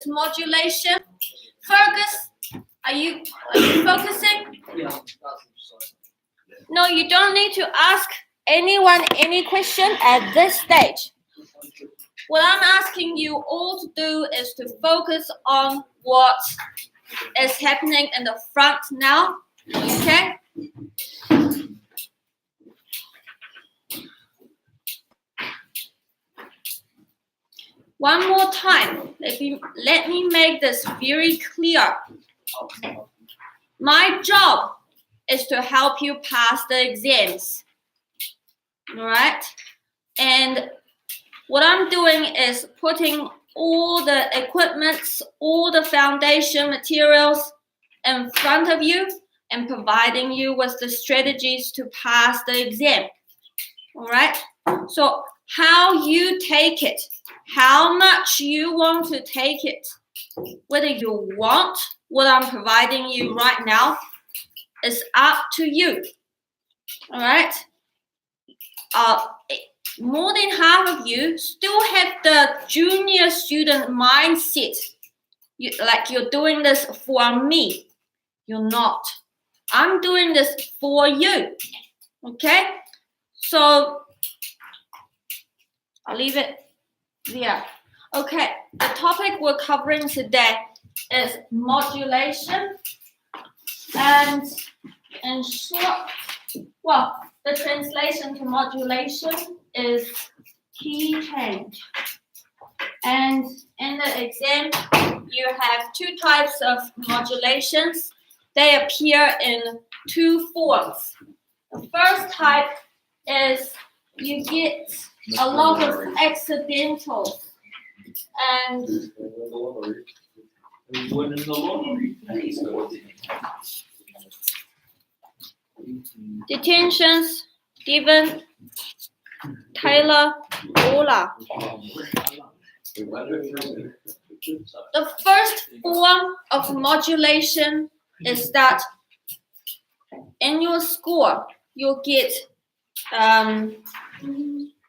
modulation. Fergus, are you focusing? Yeah. No, you don't need to ask anyone any question at this stage. What I'm asking you all to do is to focus on what is happening in the front now. Okay? One more time. Let me make this very clear. My job is to help you pass the exams. All right? And what I'm doing is putting all the equipment, all the foundation materials in front of you and providing you with the strategies to pass the exam. All right? So how you take it, how much you want to take it, whether you want what I'm providing you right now, is up to you. All right? More than half of you still have the junior student mindset. Like you're doing this for me. You're not. I'm doing this for you. Okay? So I'll leave it there. Okay, the topic we're covering today is modulation. And in short, well, the translation to modulation is key change. And in the exam, you have two types of modulations. They appear in two forms. The first type is you get a lot of accidentals. And detentions, Stephen, Taylor, Ola. The first form of modulation is that in your score, you'll get,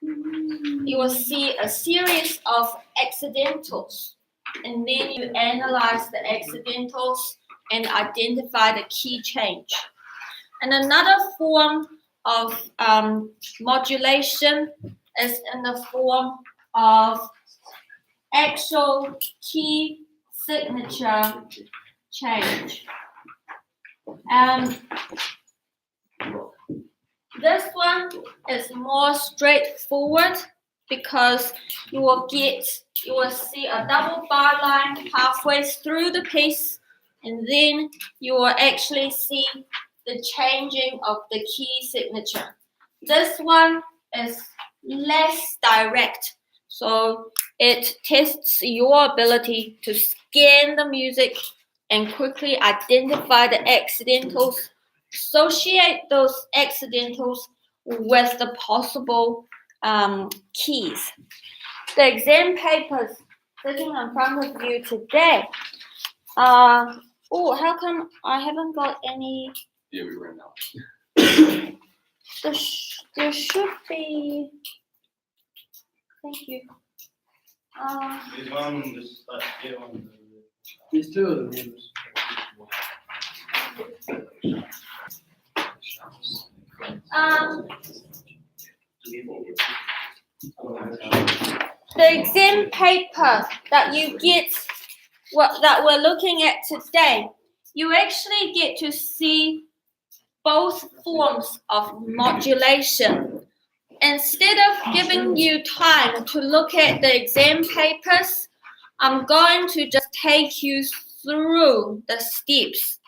you will see a series of accidentals, and then you analyze the accidentals and identify the key change. And another form of modulation is in the form of actual key signature change. This one is more straightforward because you will see a double bar line halfway through the piece, and then you will actually see the changing of the key signature. This one is less direct, so it tests your ability to scan the music and quickly identify the accidentals, associate those accidentals with the possible keys. The exam papers sitting in front of you today. Oh, how come I haven't got any? Yeah, we ran out. There should be. Thank you. There's two of them. The exam paper that you get, that we're looking at today, you actually get to see both forms of modulation. Instead of giving you time to look at the exam papers, I'm going to just take you through the steps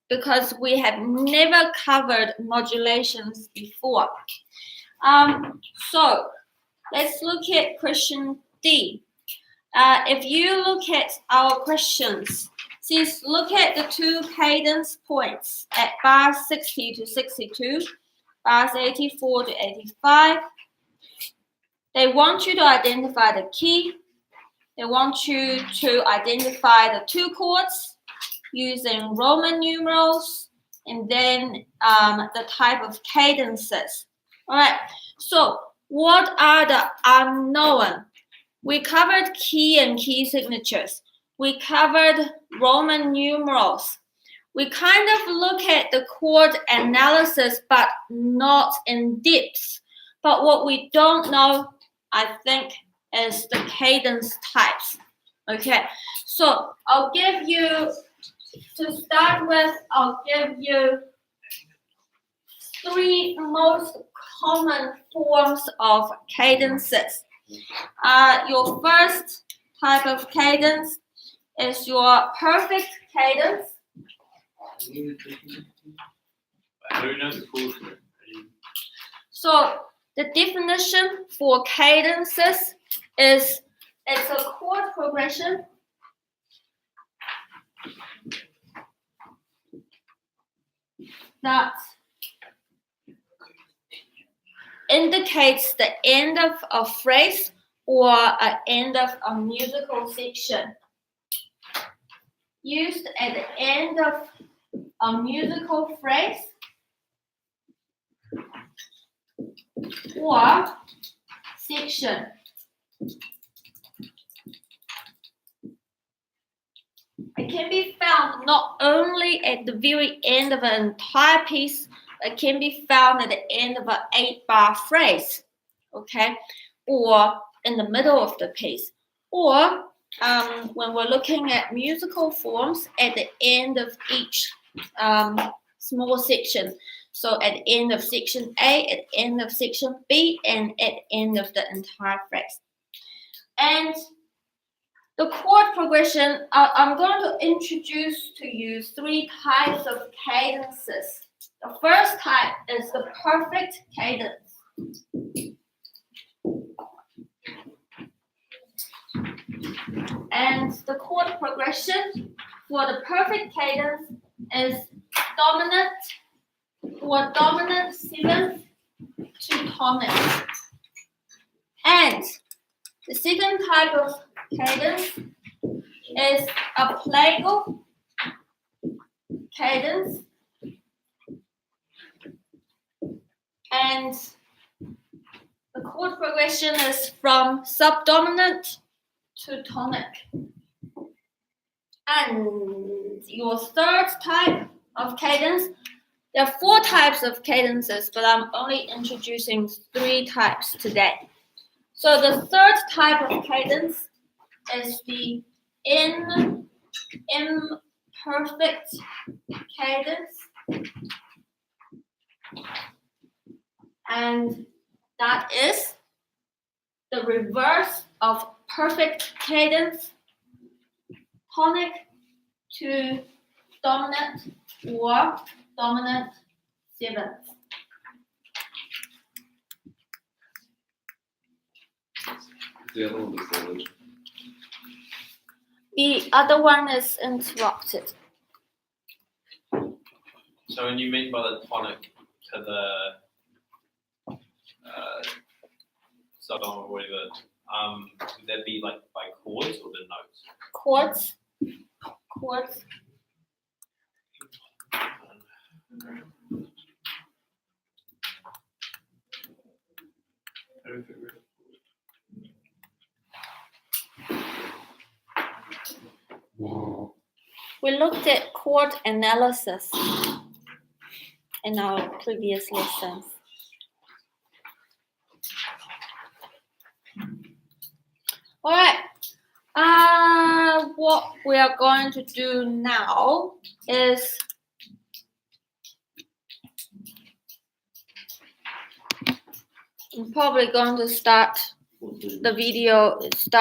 because we have never covered modulations before. So let's look at question D. If you look at our questions, please look at the two cadence points at bars 60 to 62, bars 84 to 85. They want you to identify the key. They want you to identify the two chords using Roman numerals and then the type of cadences. All right, so what are the unknown? We covered key and key signatures. we covered Roman numerals. We kind of look at the chord analysis, but not in depth. But what we don't know, I think, is the cadence types. Okay, so I'll give you, to start with, I'll give you 3 most common forms of cadences. Your first type of cadence is your perfect cadence. So the definition for cadences is it's a chord progression that indicates the end of a phrase or an end of a musical section. Used at the end of a musical phrase or section. It can be found not only at the very end of an entire piece, it can be found at the end of an 8-bar phrase, okay, or in the middle of the piece, or when we're looking at musical forms at the end of each small section. So at the end of section A, at the end of section B, and at the end of the entire phrase. And the chord progression, I'm going to introduce to you 3 types of cadences. The first type is the perfect cadence. And the chord progression for the perfect cadence is dominant or dominant 7th to tonic. And the second type of cadence is a plagal cadence. And the chord progression is from subdominant to tonic. And your third type of cadence, there are 4 types of cadences, but I'm only introducing 3 types today. So the third type of cadence is the imperfect cadence. And that is the reverse of perfect cadence, tonic to dominant or dominant 7th. The other one is the The other one is interrupted. So when you mean by the tonic to the subdominant or whatever, would that be like by chords or the notes? Chords. We looked at chord analysis in our previous lessons. All right. What we are going to do now is I'm probably going to start the video.